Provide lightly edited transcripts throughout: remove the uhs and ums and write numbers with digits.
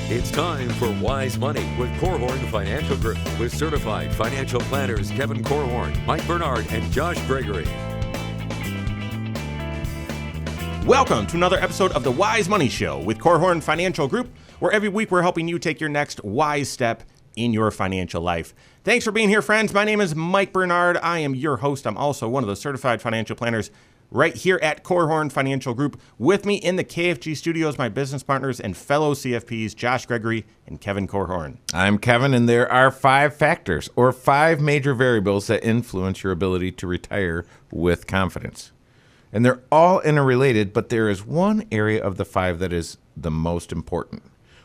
It's time for Wise Money with Korhorn Financial Group with certified financial planners Kevin Korhorn, Mike Bernard, and Josh Gregory. Welcome to another episode of the Wise Money Show with Korhorn Financial Group, where every week we're helping you take your next wise step in your financial life. Thanks for being here, friends. My name is Mike Bernard. I am your host. I'm also one of the certified financial planners right here at Korhorn Financial Group. With me in the KFG studios, my business partners and fellow CFPs, Josh Gregory and Kevin Korhorn. I'm Kevin, and there are 5 factors or 5 major variables that influence your ability to retire with confidence. And they're all interrelated, but there is one area of the 5 that is the most important.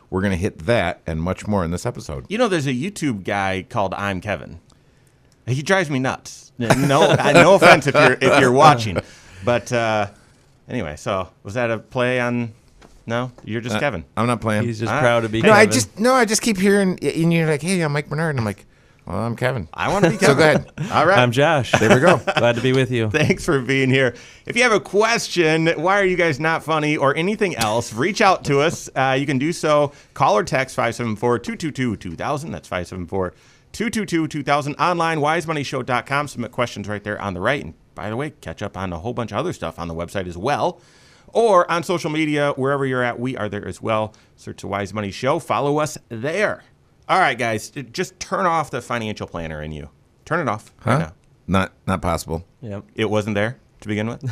We're going to hit that and much more in this episode. You know, there's a YouTube guy called I'm Kevin. He drives me nuts. No offense if you're watching. But anyway, so was that a play on? No, you're just Kevin. I'm not playing. He's just proud to be no, Kevin. I just keep hearing, and you're like, hey, I'm Mike Bernard. And I'm like, well, I'm Kevin. I want to be Kevin. So go ahead. All right. I'm Josh. There we go. Glad to be with you. Thanks for being here. If you have a question, why are you guys not funny, or anything else, reach out to us. You can do so. Call or text 574-222-2000. That's 574-222-2000. Online, wisemoneyshow.com. Submit questions right there on the right. And by the way, catch up on a whole bunch of other stuff on the website as well. Or on social media, wherever you're at, we are there as well. Search the Wise Money Show. Follow us there. All right, guys, just turn off the financial planner in you. Turn it off right now. Not possible. Yep. It wasn't there to begin with?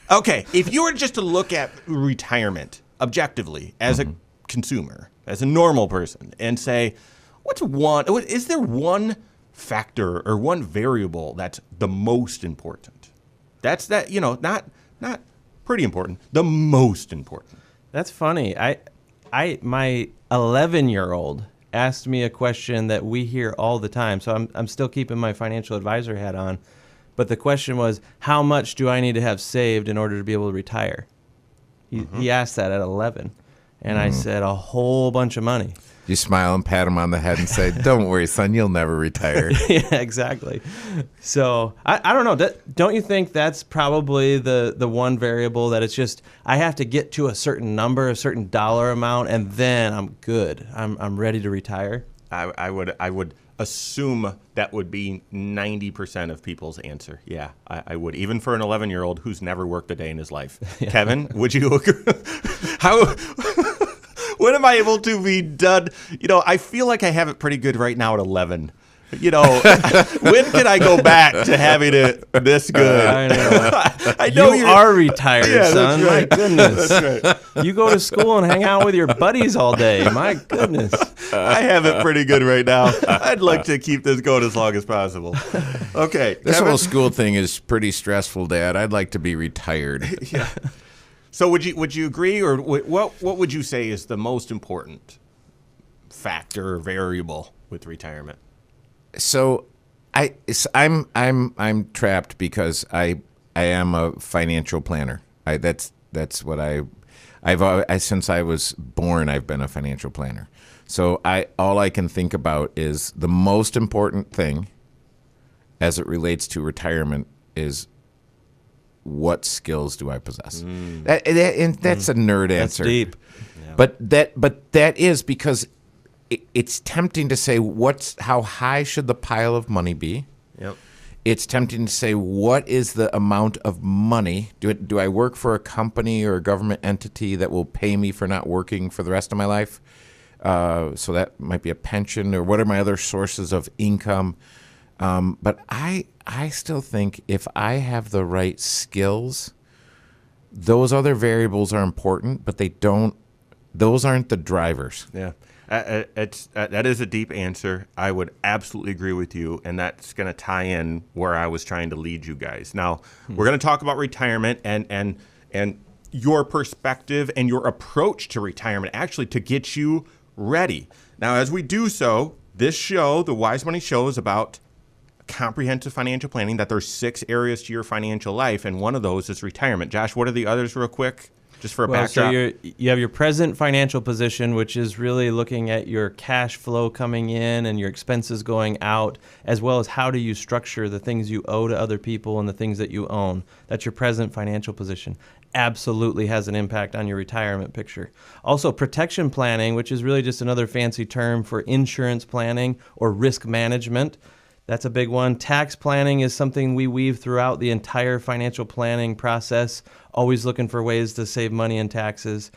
Okay, if you were just to look at retirement objectively as a consumer, as a normal person, and say, is there one factor or one variable that's the most important? That's not pretty important, the most important. That's funny. My 11-year-old asked me a question that we hear all the time. So I'm still keeping my financial advisor hat on. But the question was, how much do I need to have saved in order to be able to retire? He asked that at 11. And I said, a whole bunch of money. You smile and pat him on the head and say, don't worry, son, you'll never retire. Yeah, exactly. So I don't know. Don't you think that's probably the one variable that it's just I have to get to a certain number, a certain dollar amount, and then I'm good. I'm ready to retire? I would assume that would be 90% of people's answer. Yeah, I would. Even for an 11-year-old who's never worked a day in his life. Yeah. Kevin, would you agree? When am I able to be done? I feel like I have it pretty good right now at 11. When can I go back to having it this good? I know. I know you are retired, son. That's right. My goodness. That's right. You go to school and hang out with your buddies all day. My goodness. I have it pretty good right now. I'd like to keep this going as long as possible. Okay. This Kevin? whole school thing is pretty stressful, Dad. I'd like to be retired. Yeah. So would you agree, or what would you say is the most important factor or variable with retirement? So I'm trapped because I am a financial planner. That's what I've since I was born, I've been a financial planner. So all I can think about is the most important thing as it relates to retirement is what skills do I possess? And that's a nerd answer. That's deep. Yeah. But that is because it's tempting to say how high should the pile of money be? Yep. It's tempting to say what is the amount of money? Do I work for a company or a government entity that will pay me for not working for the rest of my life? So that might be a pension, or what are my other sources of income? But I still think if I have the right skills, those other variables are important, but those aren't the drivers. Yeah. That is a deep answer. I would absolutely agree with you, and that's going to tie in where I was trying to lead you guys. Now, we're going to talk about retirement and your perspective and your approach to retirement, actually, to get you ready. Now, as we do so, this show, the Wise Money Show, is about comprehensive financial planning, that there's 6 areas to your financial life, and one of those is retirement. Josh, what are the others real quick? just for a Well, backdrop? so you have your present financial position, which is really looking at your cash flow coming in and your expenses going out, as well as how do you structure the things you owe to other people and the things that you own. That's your present financial position. Absolutely has an impact on your retirement picture. Also, protection planning, which is really just another fancy term for insurance planning or risk management. That's a big one. Tax planning is something we weave throughout the entire financial planning process, always looking for ways to save money in taxes.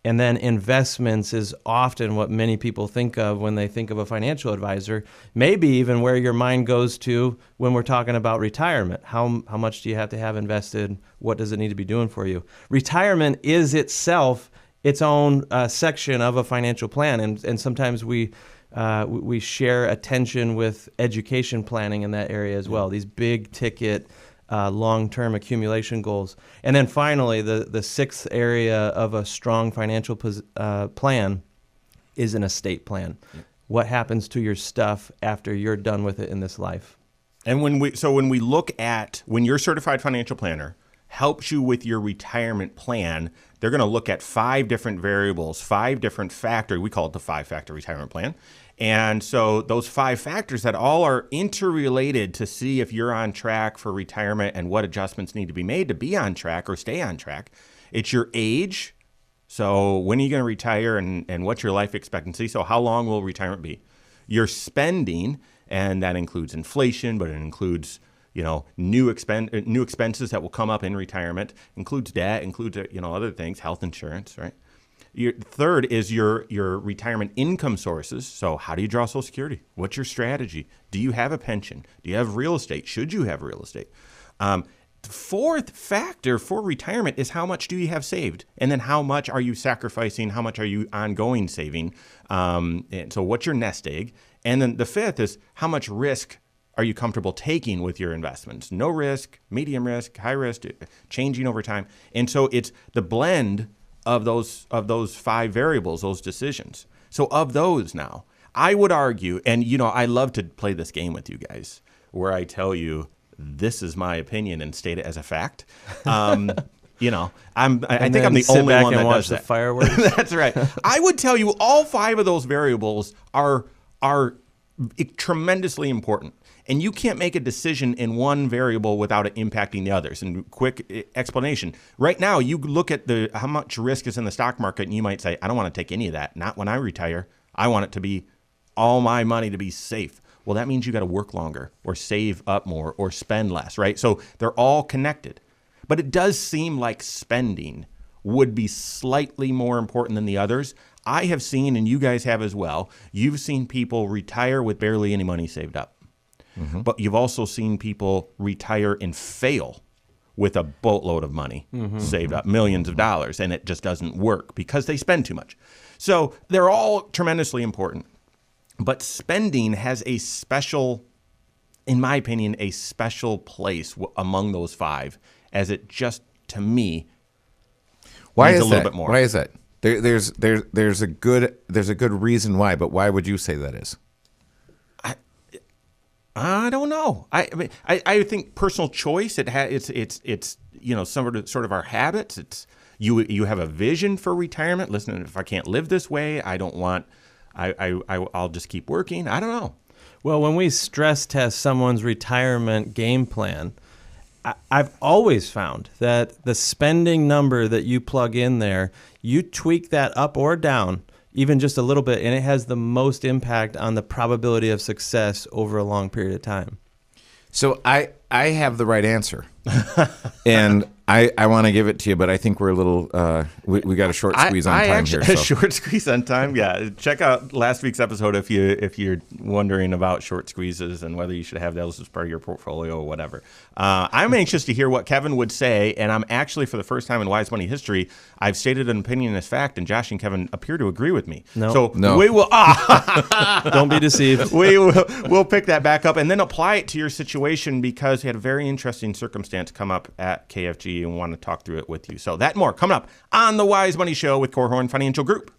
And then investments is often what many people think of when they think of a financial advisor, maybe even where your mind goes to when we're talking about retirement. How much do you have to have invested? What does it need to be doing for you? Retirement is itself its own section of a financial plan, and sometimes we share attention with education planning in that area as well. These big ticket, long-term accumulation goals. And then finally, the sixth area of a strong financial plan is an estate plan. What happens to your stuff after you're done with it in this life? And when we look at when your certified financial planner helps you with your retirement plan, they're going to look at 5 different variables, 5 different factors. We call it the 5-factor retirement plan. And so those 5 factors that all are interrelated to see if you're on track for retirement and what adjustments need to be made to be on track or stay on track. It's your age. So when are you going to retire and what's your life expectancy? So how long will retirement be? Your spending, and that includes inflation, but it includes new expenses that will come up in retirement, includes debt, includes other things, health insurance, right? Your third is your retirement income sources. So how do you draw Social Security? What's your strategy? Do you have a pension? Do you have real estate? Should you have real estate? The fourth factor for retirement is how much do you have saved? And then how much are you sacrificing? How much are you ongoing saving? And so what's your nest egg? And then the fifth is how much risk are you comfortable taking with your investments? No risk, medium risk, high risk, changing over time. And so it's the blend of those 5 variables, those decisions. So of those now, I would argue, and I love to play this game with you guys, where I tell you this is my opinion and state it as a fact. I think I'm the only one that does that. Fireworks. That's right. I would tell you all 5 of those variables are tremendously important. And you can't make a decision in one variable without it impacting the others. And quick explanation. Right now, you look at how much risk is in the stock market, and you might say, I don't want to take any of that. Not when I retire. I want it to be all my money to be safe. Well, that means you got to work longer or save up more or spend less, right? So they're all connected. But it does seem like spending would be slightly more important than the others. I have seen, and you guys have as well, you've seen people retire with barely any money saved up. Mm-hmm. But you've also seen people retire and fail with a boatload of money saved up, millions of dollars, and it just doesn't work because they spend too much. So they're all tremendously important. But spending has a special, in my opinion, a special place among those 5, as it just, to me, needs a little bit more. Why is that? There's a good reason why, but why would you say that is? I don't know. I think personal choice. It's sort of our habits. It's you have a vision for retirement. Listen, if I can't live this way, I don't want. I'll just keep working. I don't know. Well, when we stress test someone's retirement game plan, I've always found that the spending number that you plug in there, you tweak that up or down, even just a little bit, and it has the most impact on the probability of success over a long period of time. So I have the right answer, and I want to give it to you, but I think we're a little we got a short squeeze on time here. A short squeeze on time. Yeah, check out last week's episode if you're wondering about short squeezes and whether you should have those as part of your portfolio or whatever. I'm anxious to hear what Kevin would say, and I'm actually, for the first time in Wise Money history, I've stated an opinion as fact, and Josh and Kevin appear to agree with me. No. We will. Don't be deceived. We'll pick that back up and then apply it to your situation, because we had a very interesting circumstance come up at KFG and want to talk through it with you. So that and more coming up on the Wise Money Show with Korhorn Financial Group.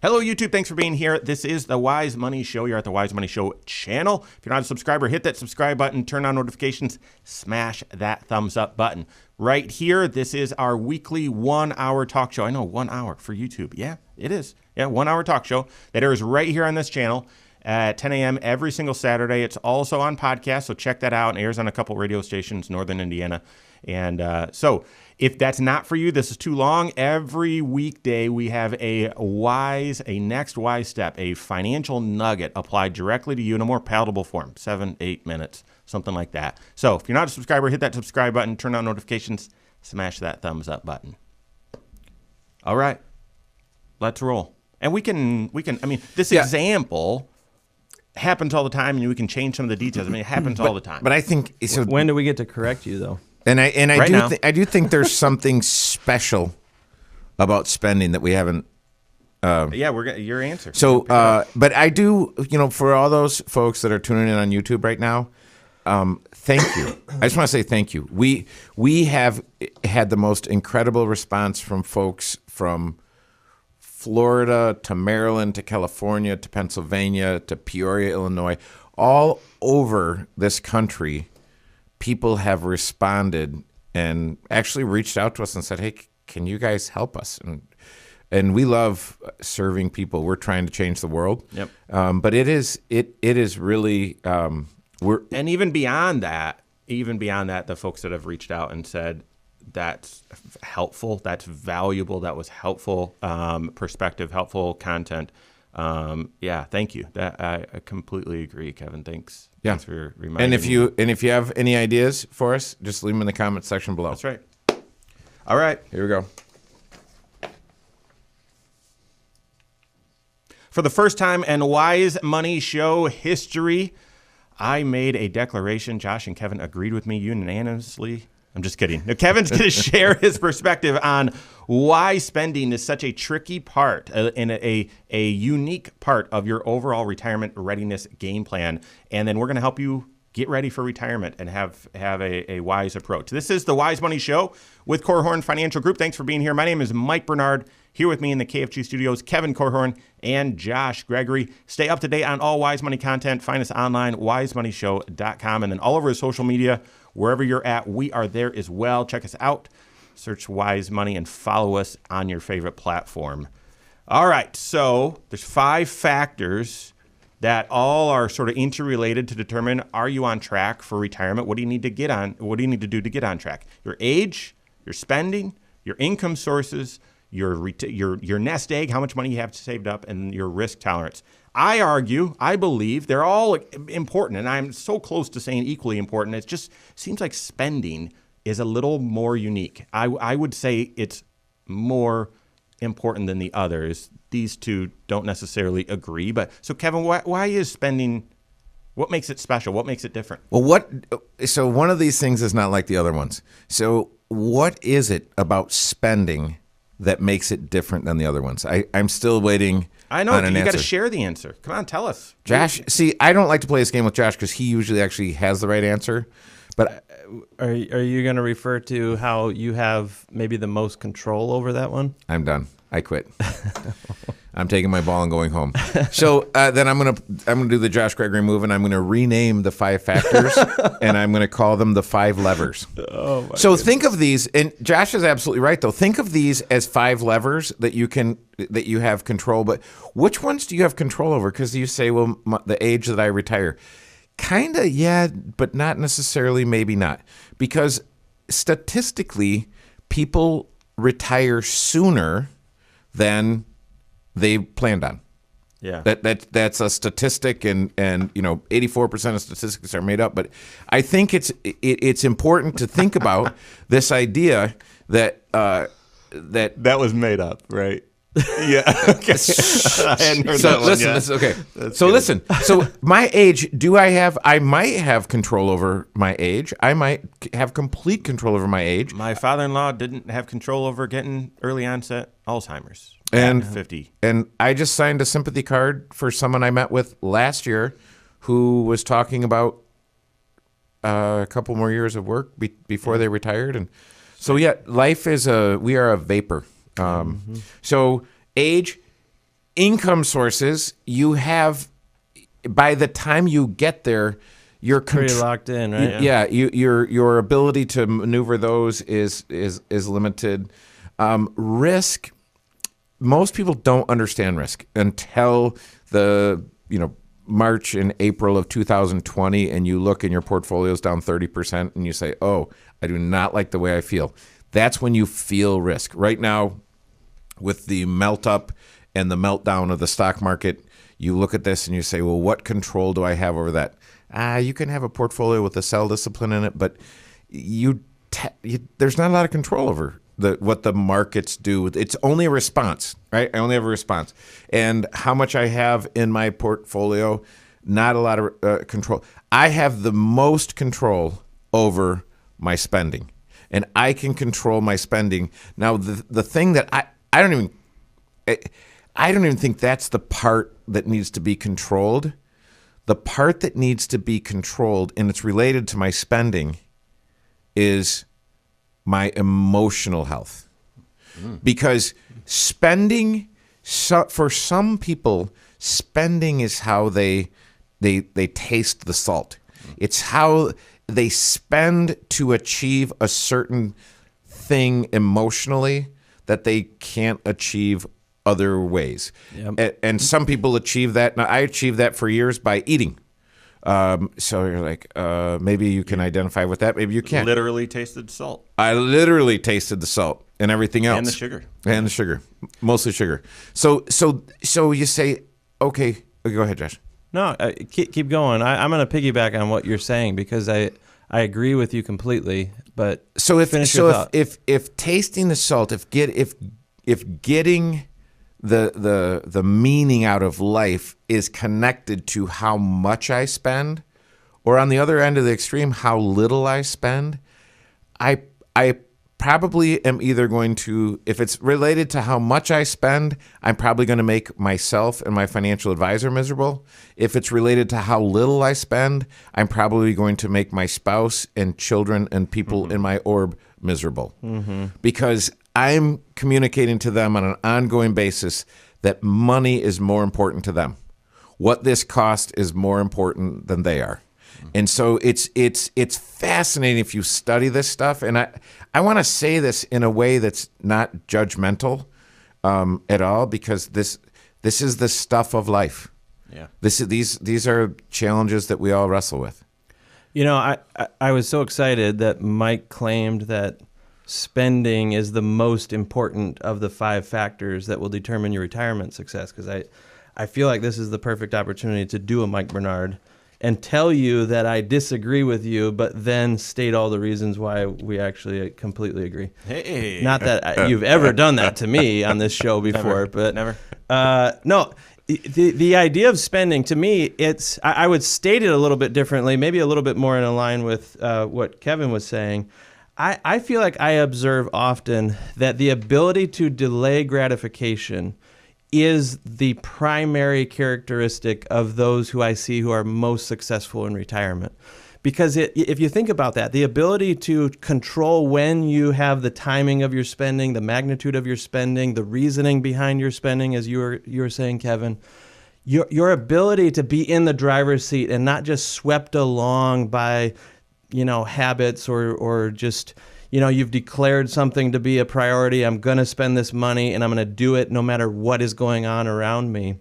Hello, YouTube. Thanks for being here. This is the Wise Money Show. You're at the Wise Money Show channel. If you're not a subscriber, hit that subscribe button, turn on notifications, smash that thumbs up button. Right here, this is our weekly 1 hour talk show. I know, 1 hour for YouTube. Yeah, it is. Yeah, 1 hour talk show that airs right here on this channel at 10 a.m. every single Saturday. It's also on podcast, so check that out. It airs on a couple radio stations, Northern Indiana. And so if that's not for you, this is too long. Every weekday, we have a next wise step, a financial nugget applied directly to you in a more palatable form, 7-8 minutes, something like that. So if you're not a subscriber, hit that subscribe button, turn on notifications, smash that thumbs up button. All right, let's roll. And we can. I mean, this example happens all the time, and we can change some of the details. I mean, it happens all the time. But I think so. When do we get to correct you, though? And I Right do think there's something special about spending that we haven't. Yeah, your answer. So, but I do, for all those folks that are tuning in on YouTube right now, thank you. I just want to say thank you. We have had the most incredible response from folks from Florida to Maryland to California to Pennsylvania to Peoria, Illinois, all over this country. People have responded and actually reached out to us and said, "Hey, can you guys help us?" And we love serving people. We're trying to change the world. Yep. But it is really And even beyond that, the folks that have reached out and said that's helpful, that's valuable, that was helpful perspective, helpful content. Yeah, thank you. That I completely agree, Kevin. Thanks. Yeah. Thanks for reminding me. And if you have any ideas for us, just leave them in the comment section below. That's right. All right. Here we go. For the first time in Wise Money Show history, I made a declaration. Josh and Kevin agreed with me unanimously. I'm just kidding. Now, Kevin's going to share his perspective on why spending is such a tricky part and a unique part of your overall retirement readiness game plan. And then we're going to help you get ready for retirement and have a wise approach. This is the Wise Money Show with Korhorn Financial Group. Thanks for being here. My name is Mike Bernard. Here with me in the KFG studios, Kevin Korhorn and Josh Gregory. Stay up to date on all Wise Money content. Find us online, wisemoneyshow.com, and then all over social media, wherever you're at, we are there as well. Check us out. Search Wise Money and follow us on your favorite platform. All right, so there's 5 factors that all are sort of interrelated to determine, are you on track for retirement? What do you need to get on? What do you need to do to get on track? Your age, your spending, your income sources, your nest egg, how much money you have saved up, and your risk tolerance. I believe they're all important, and I'm so close to saying equally important. It just seems like spending is a little more unique. I would say it's more important than the others. These two don't necessarily agree. But so, Kevin, why is spending? What makes it special? What makes it different? Well, so one of these things is not like the other ones. So what is it about spending that makes it different than the other ones? I'm still waiting. I know. On an You got to answer. share the answer. Come on, tell us. Josh, see, I don't like to play this game with Josh because he usually actually has the right answer. But Are you going to refer to how you have maybe the most control over that one? I'm done. I quit. I'm taking my ball and going home. So then I'm gonna do the Josh Gregory move, and I'm gonna rename the 5 factors, and I'm gonna call them the 5 levers. Oh my So think of these, and Josh is absolutely right though. Think of these as 5 levers that you have control. But which ones do you have control over? Because you say, well, the age that I retire, kinda, yeah, but not necessarily. Maybe not, because statistically, people retire sooner than they planned on. Yeah. That's a statistic, and 84% of statistics are made up. But I think it's important to think about this idea that was made up, right? Yeah. Okay. I hadn't heard that one listen, yet. listen, okay. That's So good. listen. So my age, I might have control over my age. I might have complete control over my age. My father-in-law didn't have control over getting early onset Alzheimer's And- at 50. And I just signed a sympathy card for someone I met with last year who was talking about a couple more years of work before they retired. And so, yeah, life is we are a vapor. So age, income sources, you have, by the time you get there, you're Pretty locked in, right? your ability to maneuver those is limited. Risk, most people don't understand risk until the March and April of 2020, and you look and your portfolio's down 30%, and you say, "Oh, I do not like the way I feel." That's when you feel risk. Right now, with the melt up and the meltdown of the stock market, you look at this and you say, "Well, what control do I have over that?" You can have a portfolio with a sell discipline in it, but there's not a lot of control over what the markets do. It's only a response, right? I only have a response. And how much I have in my portfolio, not a lot of control. I have the most control over my spending, and I can control my spending. Now, the thing that I don't even think that's the part that needs to be controlled. The part that needs to be controlled, and it's related to my spending, is my emotional health. Because spending, for some people, spending is how they taste the salt. It's how they spend to achieve a certain thing emotionally that they can't achieve other ways. Yep. And some people achieve that. Now, I achieved that for years by eating. So you're like, maybe you can identify with that. Maybe you can't. Literally tasted salt. I literally tasted the salt and everything else. And the sugar. And the sugar. Mostly sugar. So you say, okay, go ahead, Josh. No, keep going. I'm going to piggyback on what you're saying because I agree with you completely. But if tasting the salt, if getting the meaning out of life is connected to how much I spend, or on the other end of the extreme, how little I spend, I probably am either going to, if it's related to how much I spend, I'm probably going to make myself and my financial advisor miserable. If it's related to how little I spend, I'm probably going to make my spouse and children and people in my orb miserable. Because I'm communicating to them on an ongoing basis that money is more important to them. What this cost is more important than they are. And so it's fascinating if you study this stuff. And I want to say this in a way that's not judgmental at all, because this is the stuff of life. Yeah. These are challenges that we all wrestle with. I was so excited that Mike claimed that spending is the most important of the 5 factors that will determine your retirement success, because I feel like this is the perfect opportunity to do a Mike Bernard and tell you that I disagree with you, but then state all the reasons why we actually completely agree. Hey. Not that you've ever done that to me on this show before, Never. No. The idea of spending, to me, I would state it a little bit differently, maybe a little bit more in line with what Kevin was saying. I feel like I observe often that the ability to delay gratification is the primary characteristic of those who I see who are most successful in retirement. Because if you think about that, the ability to control when you have the timing of your spending, the magnitude of your spending, the reasoning behind your spending, as you were saying, Kevin, your ability to be in the driver's seat and not just swept along by habits or just, you've declared something to be a priority. I'm going to spend this money and I'm going to do it no matter what is going on around me.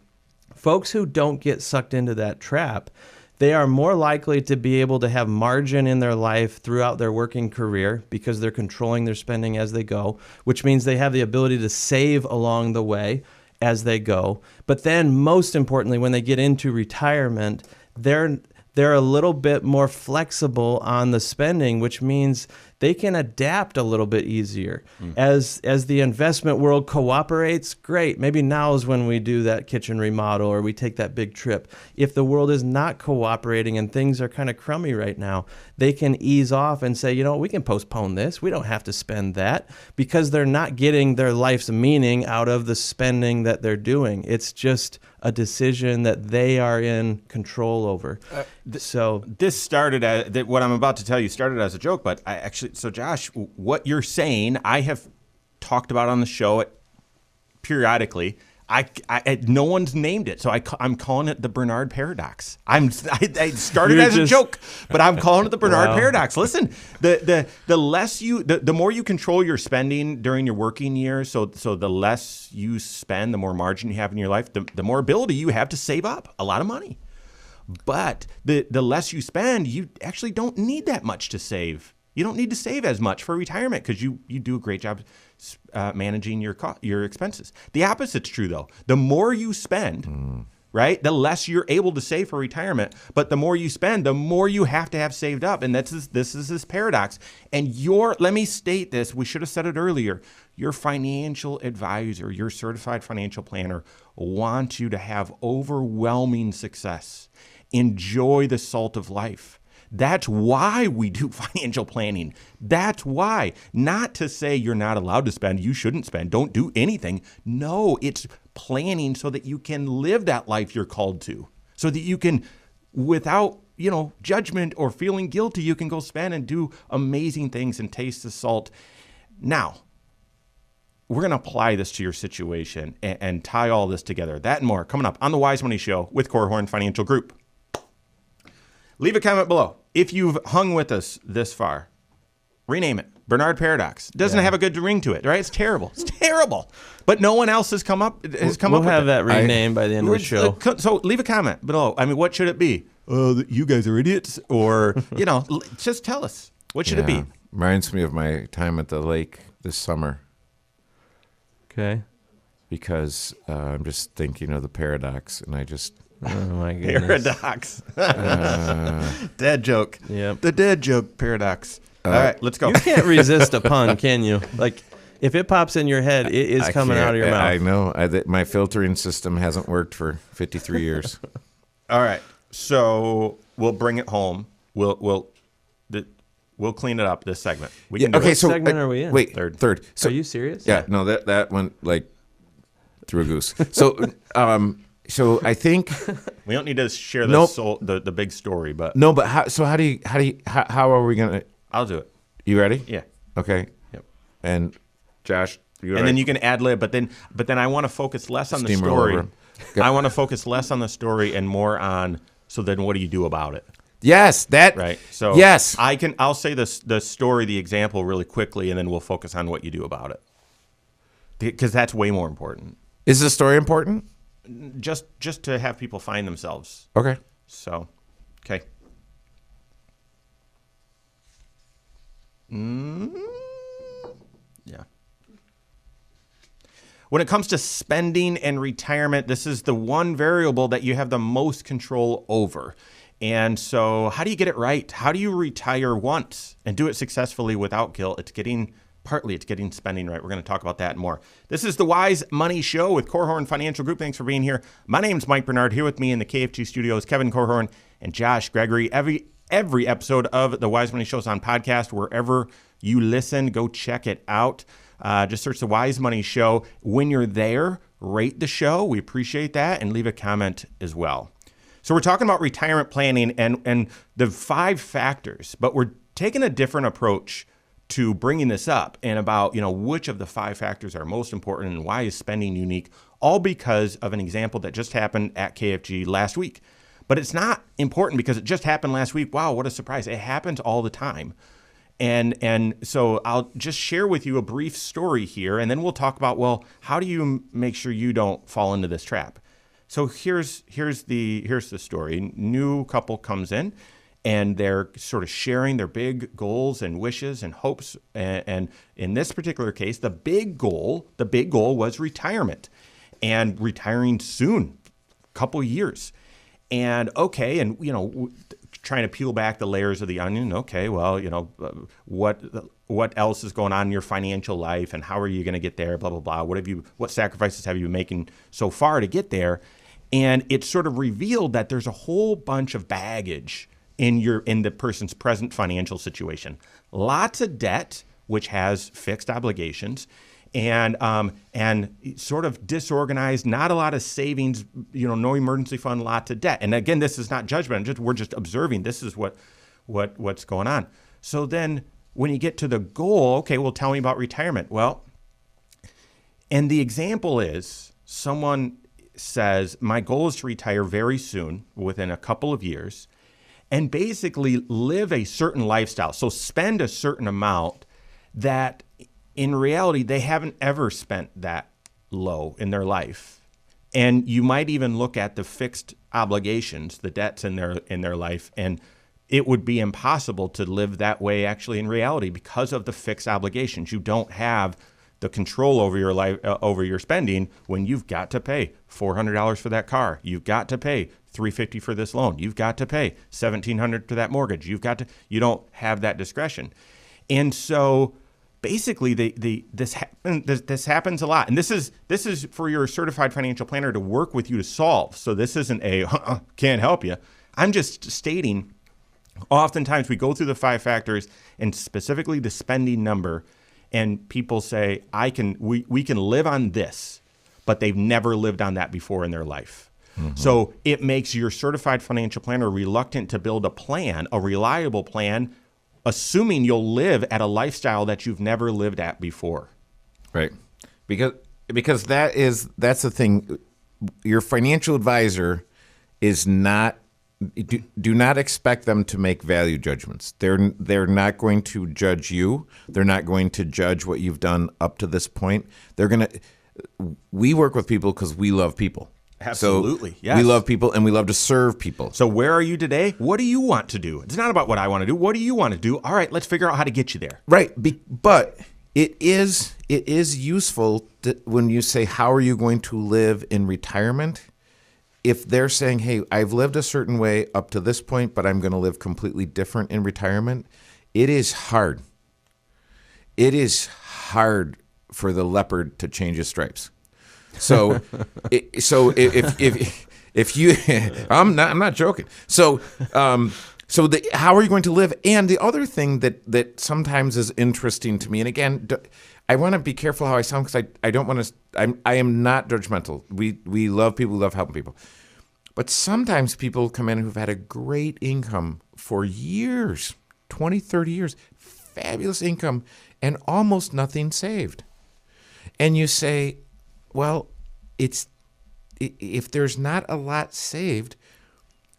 Folks who don't get sucked into that trap, they are more likely to be able to have margin in their life throughout their working career because they're controlling their spending as they go, which means they have the ability to save along the way as they go. But then most importantly, when they get into retirement, they're a little bit more flexible on the spending, which means they can adapt a little bit easier. As the investment world cooperates, great. Maybe now is when we do that kitchen remodel or we take that big trip. If the world is not cooperating and things are kind of crummy right now, they can ease off and say, we can postpone this. We don't have to spend that, because they're not getting their life's meaning out of the spending that they're doing. It's just a decision that they are in control over. So this started as what I'm about to tell you started as a joke, but so Josh, what you're saying, I have talked about on the show periodically. no one's named it, so I'm calling it the Bernard paradox. I started You're as a joke, but I'm calling it the Bernard Wow. paradox. Listen, the more you control your spending during your working years, so the less you spend, the more margin you have in your life, the more ability you have to save up a lot of money. But the less you spend, you actually don't need that much to save. You don't need to save as much for retirement because you do a great job managing your expenses. The opposite's true, though. The more you spend, right, the less you're able to save for retirement. But the more you spend, the more you have to have saved up. And this is this paradox. And let me state this. We should have said it earlier. Your financial advisor, your certified financial planner wants you to have overwhelming success. Enjoy the salt of life. That's why we do financial planning. That's why. Not to say you're not allowed to spend, you shouldn't spend, don't do anything. No, it's planning so that you can live that life you're called to. So that you can, without, judgment or feeling guilty, you can go spend and do amazing things and taste the salt. Now, we're going to apply this to your situation and tie all this together. That and more coming up on the Wise Money Show with Korhorn Financial Group. Leave a comment below. If you've hung with us this far, rename it Bernard Paradox. Doesn't have a good ring to it, right? It's terrible. It's terrible. But no one else has come up with We'll have that renamed by the end of the show. So leave a comment below. I mean, what should it be? You guys are idiots, or just tell us. What should it be? Reminds me of my time at the lake this summer. Okay. Because I'm just thinking of the paradox, and I just. Oh my goodness. Paradox. Dad joke. Yep. The dad joke paradox. All right, let's go. You can't resist a pun, can you? Like, if it pops in your head, it is coming out of your mouth. I know. My filtering system hasn't worked for 53 years. All right, so we'll bring it home. We'll clean it up this segment. We can do okay, it. so segment are we in? Wait, third. So, Are you serious? Yeah, no, that went like through a goose. So, so I think We don't need to share Nope. the big story, but no, but how are we gonna? I'll do it. You ready? Yeah. Okay. Yep. And Josh, And then you can ad lib, but then I want to focus less on the Steamroll story. over. Go. I want to focus less on the story and more on. So then, what do you do about it? Yes, that Right. So yes, I'll say the story, the example, really quickly, and then we'll focus on what you do about it, because that's way more important. is the story important? Just to have people find themselves. Okay. So, okay. Yeah. When it comes to spending and retirement, this is the one variable that you have the most control over. And so how do you get it right? How do you retire once and do it successfully without guilt? It's getting spending right. We're going to talk about that and more. This is the Wise Money Show with Korhorn Financial Group. Thanks for being here. My name's Mike Bernard. Here with me in the KFG studios, Kevin Korhorn and Josh Gregory. Every episode of the Wise Money Show is on podcast. Wherever you listen, go check it out. Just search the Wise Money Show. When you're there, rate the show. We appreciate that, and leave a comment as well. So we're talking about retirement planning and the 5 factors, but we're taking a different approach to bringing this up and about, which of the 5 factors are most important and why is spending unique, all because of an example that just happened at KFG last week. But it's not important because it just happened last week. Wow, what a surprise. It happens all the time. And so I'll just share with you a brief story here, and then we'll talk about, well, how do you make sure you don't fall into this trap? So here's the story. New couple comes in, and they're sort of sharing their big goals and wishes and hopes. And in this particular case, the big goal was retirement, and retiring soon, couple years. And okay, and trying to peel back the layers of the onion. Okay, well, what else is going on in your financial life, and how are you going to get there? Blah blah blah. What sacrifices have you been making so far to get there? And it sort of revealed that there's a whole bunch of baggage in the person's present financial situation. Lots of debt, which has fixed obligations, and sort of disorganized, not a lot of savings, no emergency fund, lots of debt. And again, this is not judgment. We're just observing. This is what's going on. So then when you get to the goal, okay, well, tell me about retirement. Well, and the example is someone says, my goal is to retire very soon, within a couple of years, and basically live a certain lifestyle. So spend a certain amount that in reality, they haven't ever spent that low in their life. And you might even look at the fixed obligations, the debts in their life, and it would be impossible to live that way actually in reality because of the fixed obligations. You don't have the control over your life, over your spending, when you've got to pay $400 for that car. You've got to pay $350 for this loan. You've got to pay $1,700 to that mortgage. You don't have that discretion. And so basically, this happens a lot, and this is for your certified financial planner to work with you to solve. So this isn't a can't help you. I'm just stating. Oftentimes, we go through the 5 factors and specifically the spending number, and people say, we can live on this, but they've never lived on that before in their life. Mm-hmm. So it makes your certified financial planner reluctant to build a plan, a reliable plan, assuming you'll live at a lifestyle that you've never lived at before. Right. Because that's the thing. Your financial advisor is not, do not expect them to make value judgments. They're not going to judge you. They're not going to judge what you've done up to this point. We work with people because we love people. Absolutely. So yes. We love people and we love to serve people. So where are you today? What do you want to do? It's not about what I want to do. What do you want to do? All right, let's figure out how to get you there. Right. But it is useful when you say, how are you going to live in retirement? If they're saying, hey, I've lived a certain way up to this point, but I'm going to live completely different in retirement, it is hard. It is hard for the leopard to change his stripes. So, if you, I'm not joking. So how are you going to live? And the other thing that sometimes is interesting to me, and again, I want to be careful how I sound because I don't want to. I am not judgmental. We love people. We love helping people. But sometimes people come in who've had a great income for years, 20, 30 years, fabulous income, and almost nothing saved. And you say, well, if there's not a lot saved,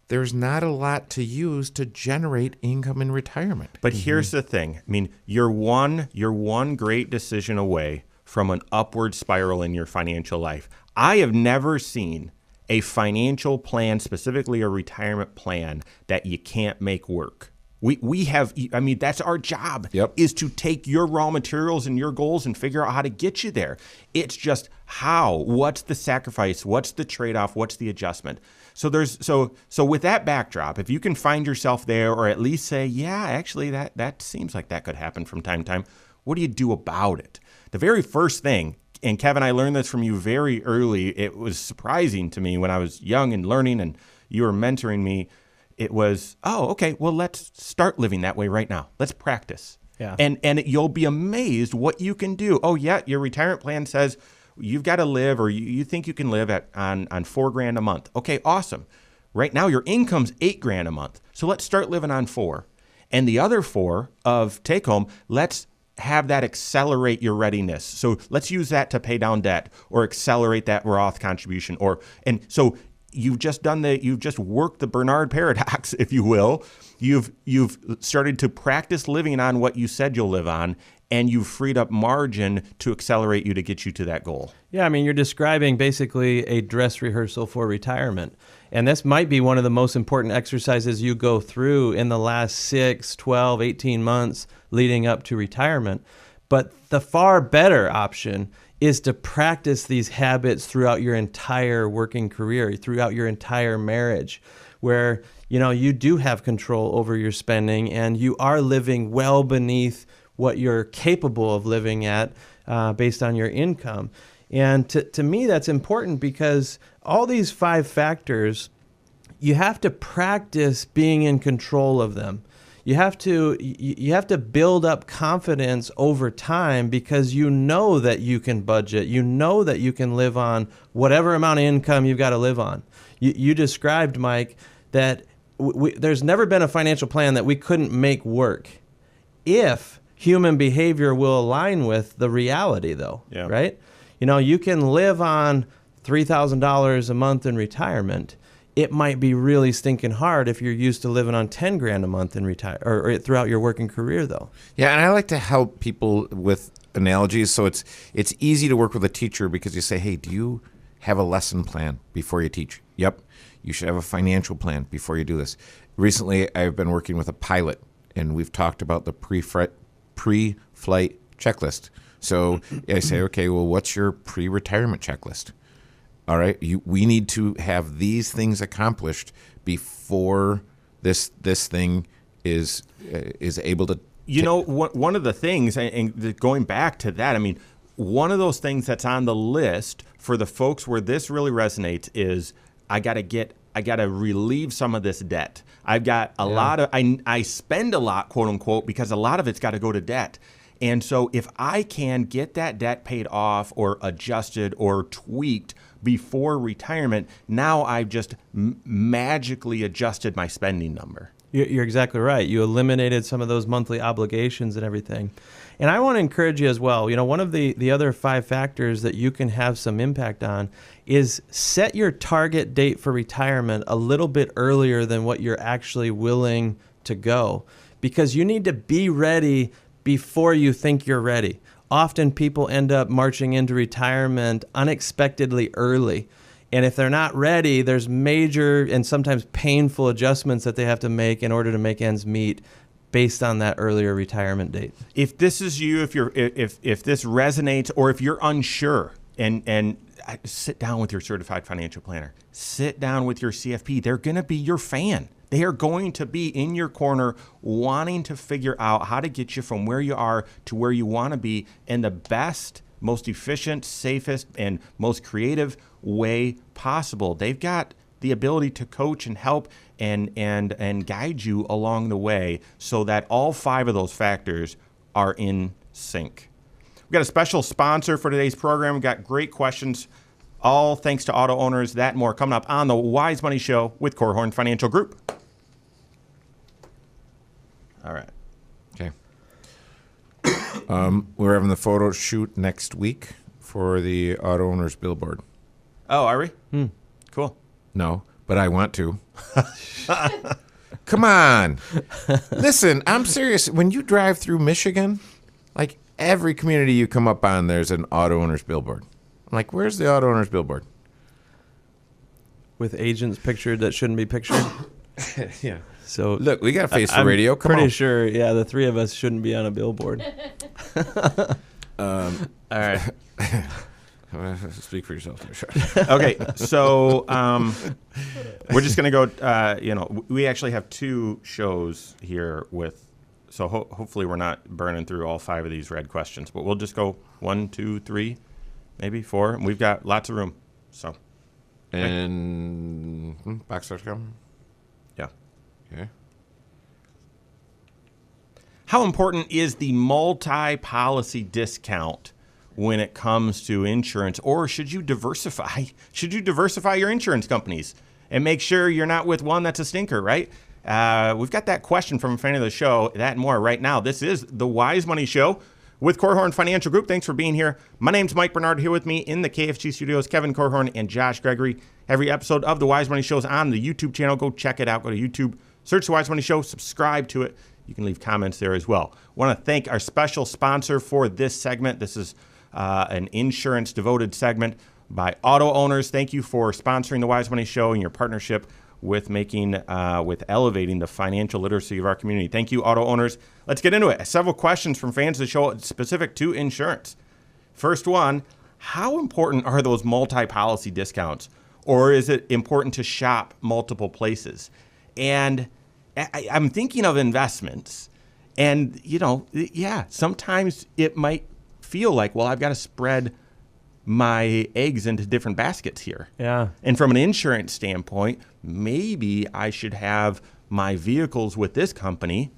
there's not a lot to use to generate income in retirement. But here's the thing. I mean, you're one great decision away from an upward spiral in your financial life. I have never seen a financial plan, specifically a retirement plan, that you can't make work. We have, I mean, that's our job, is to take your raw materials and your goals and figure out how to get you there. It's just how, what's the sacrifice, what's the trade-off, what's the adjustment. So with that backdrop, if you can find yourself there, or at least say, yeah, actually that seems like that could happen from time to time, what do you do about it? The very first thing, and Kevin, I learned this from you very early. It was surprising to me when I was young and learning and you were mentoring me. It was, oh, okay, well, let's start living that way right now. Let's practice. Yeah. And you'll be amazed what you can do. Oh, yeah, your retirement plan says you've got to live, or you think you can live on $4,000 a month. Okay, awesome. Right now, your income's $8,000 a month. So let's start living on 4. And the other 4 of take home, let's have that accelerate your readiness. So let's use that to pay down debt or accelerate that Roth contribution. And so you've just worked the Bernard paradox, if you will. You've started to practice living on what you said you'll live on, and you've freed up margin to accelerate you to get you to that goal. Yeah, I mean, you're describing basically a dress rehearsal for retirement. And this might be one of the most important exercises you go through in the last 6, 12, 18 months leading up to retirement. But the far better option is to practice these habits throughout your entire working career, throughout your entire marriage, where you do have control over your spending and you are living well beneath what you're capable of living at based on your income. And to me, that's important because all these 5 factors, you have to practice being in control of them. You have to build up confidence over time because you know that you can budget. You know that you can live on whatever amount of income you've got to live on. You described, Mike, that there's never been a financial plan that we couldn't make work if human behavior will align with the reality, though, right? You can live on $3,000 a month in retirement, it might be really stinking hard if you're used to living on 10 grand a month in retire or throughout your working career, though. Yeah, and I like to help people with analogies, so it's easy to work with a teacher because you say, hey, do you have a lesson plan before you teach? Yep. You should have a financial plan before you do this. Recently, I've been working with a pilot, and we've talked about the pre-flight checklist. So I say, okay, well, what's your pre-retirement checklist? All right, we need to have these things accomplished before this thing is able to. One of the things, and going back to that, I mean, one of those things that's on the list for the folks where this really resonates is I got to relieve some of this debt. I've got a lot of, I spend a lot, quote unquote, because a lot of it's got to go to debt. And so if I can get that debt paid off or adjusted or tweaked before retirement, now I've just magically adjusted my spending number. You're exactly right. You eliminated some of those monthly obligations and everything. And I want to encourage you as well. One of the other 5 factors that you can have some impact on is set your target date for retirement a little bit earlier than what you're actually willing to go, because you need to be ready before you think you're ready. Often people end up marching into retirement unexpectedly early. And if they're not ready, there's major and sometimes painful adjustments that they have to make in order to make ends meet based on that earlier retirement date. If this is you, if this resonates, or if you're unsure, and sit down with your certified financial planner. Sit down with your CFP. They're going to be your fan. They are going to be in your corner wanting to figure out how to get you from where you are to where you want to be in the best, most efficient, safest, and most creative way possible. They've got the ability to coach and help and guide you along the way so that all 5 of those factors are in sync. We've got a special sponsor for today's program. We've got great questions, all thanks to auto owners. That and more coming up on the Wise Money Show with Korhorn Financial Group. All right. Okay. We're having the photo shoot next week for the auto owners billboard. Oh, are we? Cool. No, but I want to. Come on. Listen, I'm serious. When you drive through Michigan, like every community you come up on, there's an auto owner's billboard. I'm like, where's the auto owner's billboard? With agents pictured that shouldn't be pictured. Yeah. So look, we got a face for radio. Come pretty on. sure, the 3 of us shouldn't be on a billboard. All right. Speak for yourself. Okay, so we're just going to go, we actually have 2 shows here with, so hopefully we're not burning through all 5 of these red questions, but we'll just go 1, 2, 3, maybe 4. And we've got lots of room, so. And box starts coming? Yeah. Okay. How important is the multi-policy discount when it comes to insurance, or should you diversify? Should you diversify your insurance companies and make sure you're not with one that's a stinker, right? We've got that question from a fan of the show, that and more right now. This is the Wise Money Show with Korhorn Financial Group. Thanks for being here. My name's Mike Bernard. Here with me in the KFG studios, Kevin Korhorn and Josh Gregory. Every episode of the Wise Money Show is on the YouTube channel. Go check it out. Go to YouTube, search the Wise Money Show, subscribe to it. You can leave comments there as well. Want to thank our special sponsor for this segment. This is an insurance-devoted segment by auto owners. Thank you for sponsoring the Wise Money Show and your partnership with with elevating the financial literacy of our community. Thank you, auto owners. Let's get into it. Several questions from fans of the show specific to insurance. First one, how important are those multi-policy discounts? Or is it important to shop multiple places? And I'm thinking of investments. And, sometimes it might feel like, well, I've got to spread my eggs into different baskets here. Yeah. And from an insurance standpoint, maybe I should have my vehicles with this company,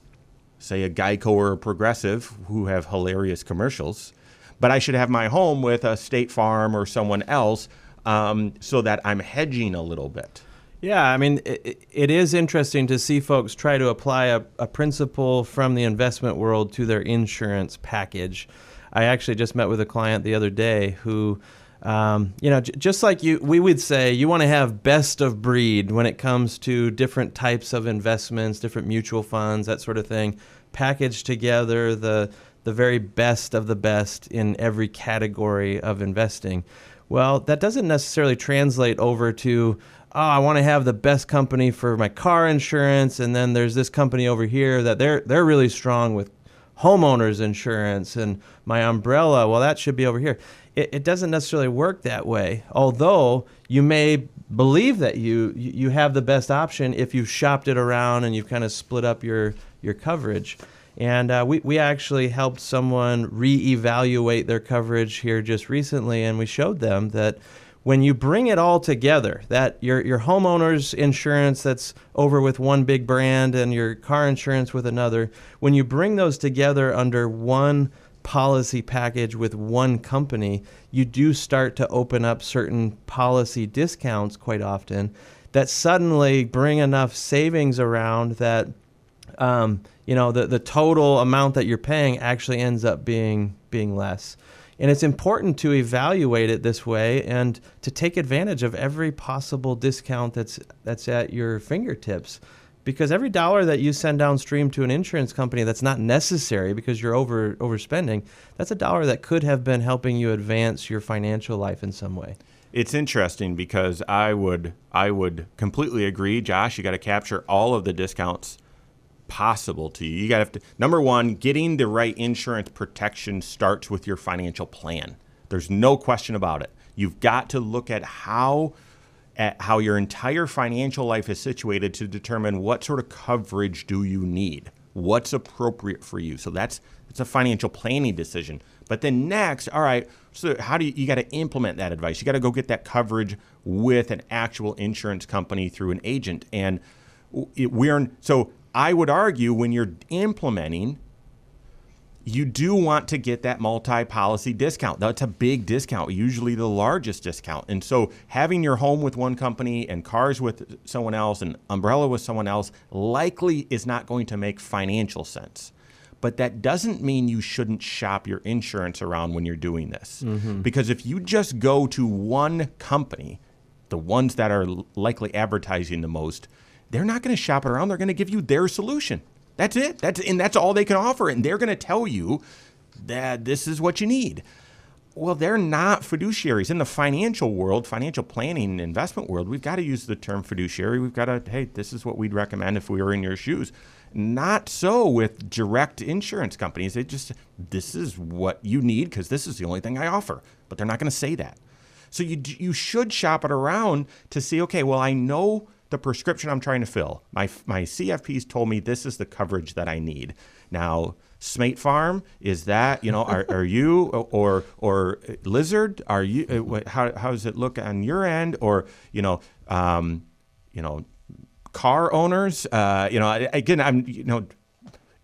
say a Geico or a Progressive, who have hilarious commercials, but I should have my home with a State Farm or someone else so that I'm hedging a little bit. Yeah, I mean, it is interesting to see folks try to apply a principle from the investment world to their insurance package. I actually just met with a client the other day who Just like we would say you want to have best of breed when it comes to different types of investments, different mutual funds, that sort of thing. Package together the very best of the best in every category of investing. Well, that doesn't necessarily translate over to, I want to have the best company for my car insurance, and then there's this company over here that they're really strong with homeowners insurance, and my umbrella, well, that should be over here. It doesn't necessarily work that way, although you may believe that you have the best option if you've shopped it around and you've kind of split up your coverage. And we actually helped someone reevaluate their coverage here just recently, and we showed them that when you bring it all together, that your homeowner's insurance that's over with one big brand and your car insurance with another, when you bring those together under one policy package with one company, you do start to open up certain policy discounts quite often that suddenly bring enough savings around that the total amount that you're paying actually ends up being less. And it's important to evaluate it this way and to take advantage of every possible discount that's at your fingertips. Because every dollar that you send downstream to an insurance company that's not necessary because you're overspending, that's a dollar that could have been helping you advance your financial life in some way. It's interesting because I would completely agree, Josh. You got to capture all of the discounts possible to you. You got to number one, getting the right insurance protection starts with your financial plan. There's no question about it. You've got to look at how your entire financial life is situated to determine what sort of coverage do you need, what's appropriate for you. So it's a financial planning decision. But then next, all right, so how do you got to implement that advice? You got to go get that coverage with an actual insurance company through an agent. And so I would argue when you're implementing, you do want to get that multi-policy discount. That's a big discount, usually the largest discount. And so having your home with one company and cars with someone else and umbrella with someone else likely is not going to make financial sense. But that doesn't mean you shouldn't shop your insurance around when you're doing this. Mm-hmm. Because if you just go to one company, the ones that are likely advertising the most, they're not going to shop it around. They're going to give you their solution. That's it. That's all they can offer. And they're going to tell you that this is what you need. Well, they're not fiduciaries. In the financial world, financial planning, investment world, we've got to use the term fiduciary. We've got to, hey, this is what we'd recommend if we were in your shoes. Not so with direct insurance companies. This is what you need because this is the only thing I offer. But they're not going to say that. So you should shop it around to see, okay, well, I know the prescription I'm trying to fill. My CFPs told me this is the coverage that I need. Now, Smate Farm, is that, are you or Lizard? Are you? How does it look on your end? Or car owners? Again,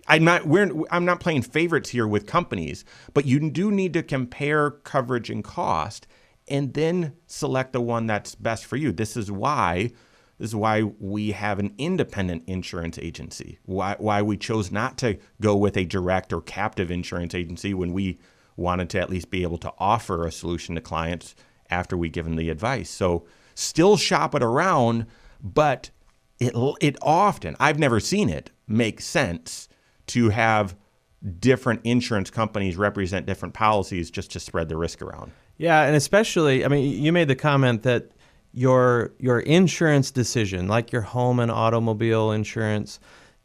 I'm not playing favorites here with companies, but you do need to compare coverage and cost, and then select the one that's best for you. This is why we have an independent insurance agency, why we chose not to go with a direct or captive insurance agency when we wanted to at least be able to offer a solution to clients after we give them the advice. So still shop it around, but it often, I've never seen it, make sense to have different insurance companies represent different policies just to spread the risk around. Yeah, and especially, you made the comment that your insurance decision, like your home and automobile insurance,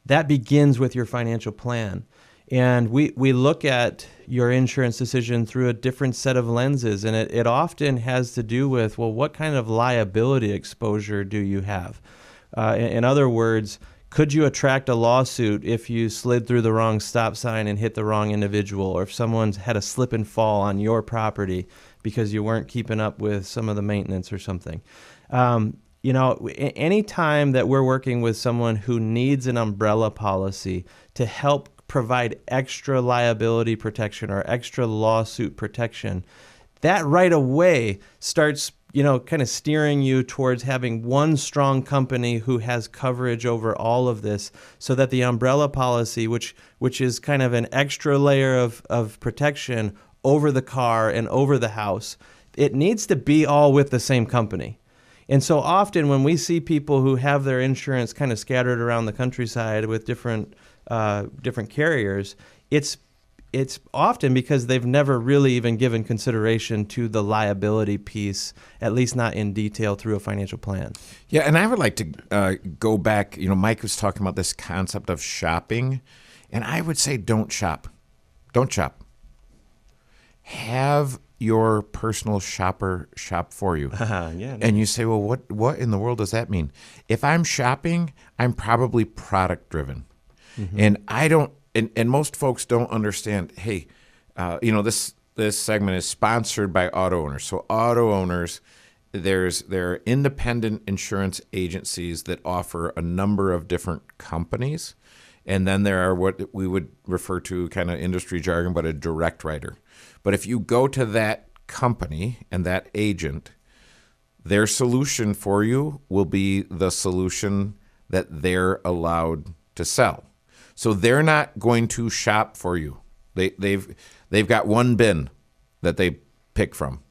that begins with your financial plan. And we look at your insurance decision through a different set of lenses, and it often has to do with, well, what kind of liability exposure do you have? In other words, could you attract a lawsuit if you slid through the wrong stop sign and hit the wrong individual, or if someone's had a slip and fall on your property because you weren't keeping up with some of the maintenance or something? Any time that we're working with someone who needs an umbrella policy to help provide extra liability protection or extra lawsuit protection, that right away starts kind of steering you towards having one strong company who has coverage over all of this, so that the umbrella policy, which is kind of an extra layer of protection over the car and over the house, it needs to be all with the same company. And so often when we see people who have their insurance kind of scattered around the countryside with different carriers, it's often because they've never really even given consideration to the liability piece, at least not in detail through a financial plan. Yeah, and I would like to go back. Mike was talking about this concept of shopping, and I would say don't shop. Don't shop. Have your personal shopper shop for you. Yeah. And you say, well, what in the world does that mean? If I'm shopping, I'm probably product driven. Mm-hmm. And I don't, and most folks don't understand, hey, this segment is sponsored by auto owners. So auto owners, there are independent insurance agencies that offer a number of different companies. And then there are what we would refer to kind of industry jargon, but a direct writer. But if you go to that company and that agent, their solution for you will be the solution that they're allowed to sell. So they're not going to shop for you. They've got one bin that they pick from.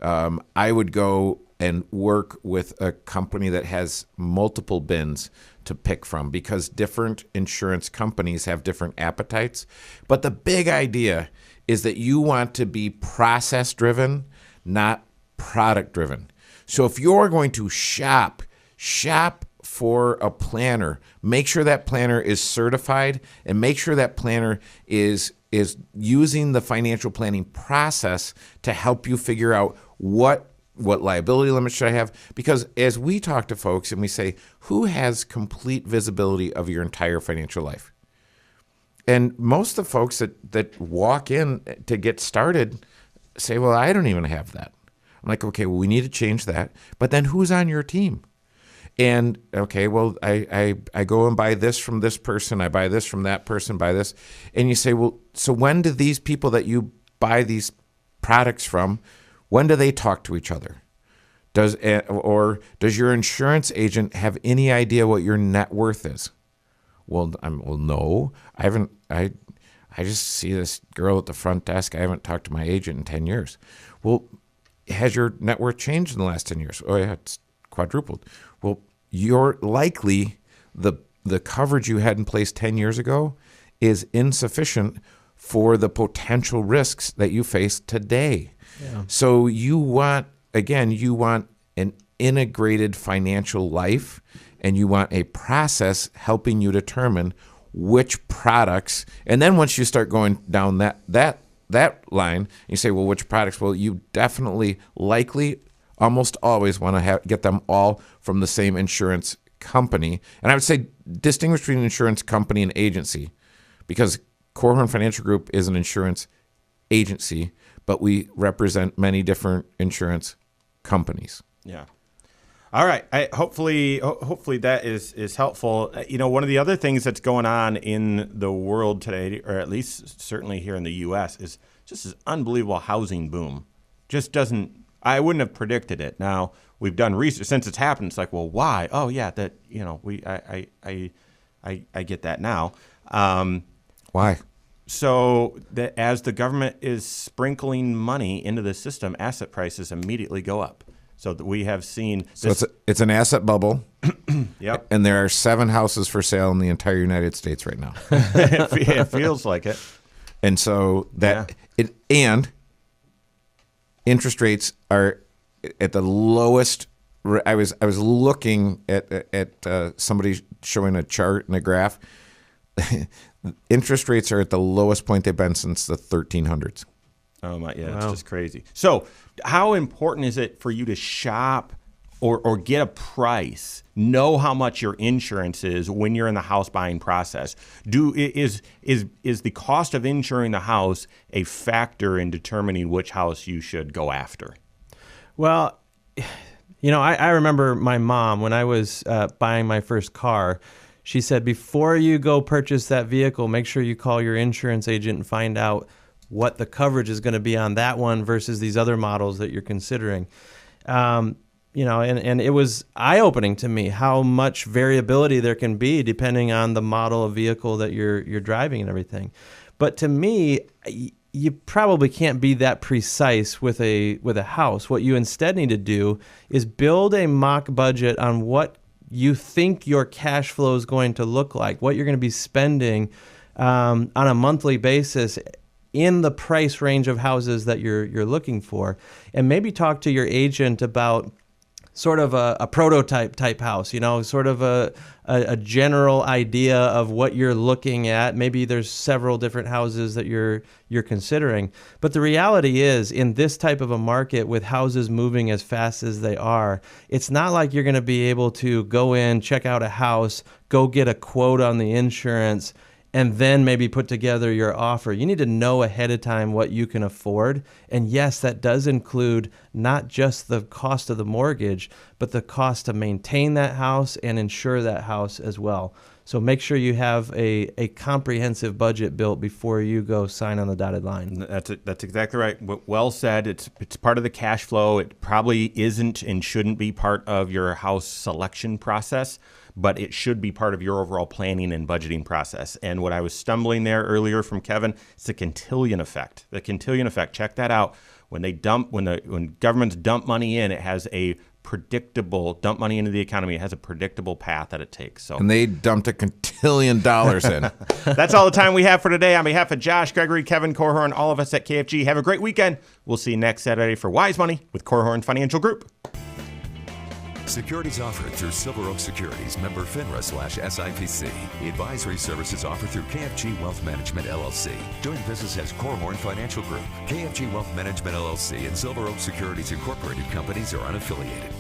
I would go and work with a company that has multiple bins to pick from because different insurance companies have different appetites. But the big idea is that you want to be process driven, not product driven. So if you're going to shop for a planner, make sure that planner is certified and make sure that planner is using the financial planning process to help you figure out what liability limits should I have? Because as we talk to folks and we say, who has complete visibility of your entire financial life? And most of the folks that walk in to get started say, well, I don't even have that. I'm like, okay, well, we need to change that. But then who's on your team? And, okay, well, I go and buy this from this person. I buy this from that person, buy this. And you say, well, so when do these people that you buy these products from, when do they talk to each other? Does your insurance agent have any idea what your net worth is? Well, no, I haven't. I just see this girl at the front desk. I haven't talked to my agent in 10 years. Well, has your net worth changed in the last 10 years? Oh, yeah, it's quadrupled. Well, you're likely the coverage you had in place 10 years ago is insufficient for the potential risks that you face today. Yeah. So you want an integrated financial life, and you want a process helping you determine which products. And then once you start going down that line, you say, well, which products? Well, you definitely likely almost always want to get them all from the same insurance company. And I would say distinguish between insurance company and agency, because Korhorn Financial Group is an insurance agency, but we represent many different insurance companies. Yeah. All right. Hopefully that is helpful. One of the other things that's going on in the world today, or at least certainly here in the U.S., is just this unbelievable housing boom. I wouldn't have predicted it. Now, we've done research since it's happened. It's like, well, why? Oh, yeah, I get that now. Why? So that as the government is sprinkling money into the system, asset prices immediately go up. So that we have seen this. So it's an asset bubble. Yep. And there are 7 houses for sale in the entire United States right now. It feels like it. And so and interest rates are at the lowest. I was looking at somebody showing a chart and a graph. Interest rates are at the lowest point they've been since the 1300s. Oh my, yeah, It's just crazy. So how important is it for you to shop or get a price, know how much your insurance is when you're in the house buying process? Is the cost of insuring the house a factor in determining which house you should go after? Well, I remember my mom, when I was buying my first car, she said, before you go purchase that vehicle, make sure you call your insurance agent and find out what the coverage is going to be on that one versus these other models that you're considering. And it was eye-opening to me how much variability there can be depending on the model of vehicle that you're driving and everything. But to me, you probably can't be that precise with a house. What you instead need to do is build a mock budget on what you think your cash flow is going to look like, what you're going to be spending on a monthly basis in the price range of houses that you're looking for, and maybe talk to your agent about sort of a prototype type house, sort of a general idea of what you're looking at. Maybe there's several different houses that you're considering. But the reality is, in this type of a market with houses moving as fast as they are, it's not like you're going to be able to go in, check out a house, go get a quote on the insurance, and then maybe put together your offer. You need to know ahead of time what you can afford. And yes, that does include not just the cost of the mortgage, but the cost to maintain that house and insure that house as well. So make sure you have a comprehensive budget built before you go sign on the dotted line. That's exactly right. Well said. It's part of the cash flow. It probably isn't and shouldn't be part of your house selection process, but it should be part of your overall planning and budgeting process. And what I was stumbling there earlier from Kevin, it's the quintillion effect. The quintillion effect. Check that out. When governments dump money in, it has a predictable dump money into the economy. It has a predictable path that it takes. So, and they dumped $1 quintillion in. That's all the time we have for today. On behalf of Josh, Gregory, Kevin, Korhorn, all of us at KFG, have a great weekend. We'll see you next Saturday for Wise Money with Korhorn Financial Group. Securities offered through Silver Oak Securities, member FINRA/SIPC. Advisory services offered through KFG Wealth Management, LLC. Doing business as Korhorn Financial Group. KFG Wealth Management, LLC and Silver Oak Securities Incorporated companies are unaffiliated.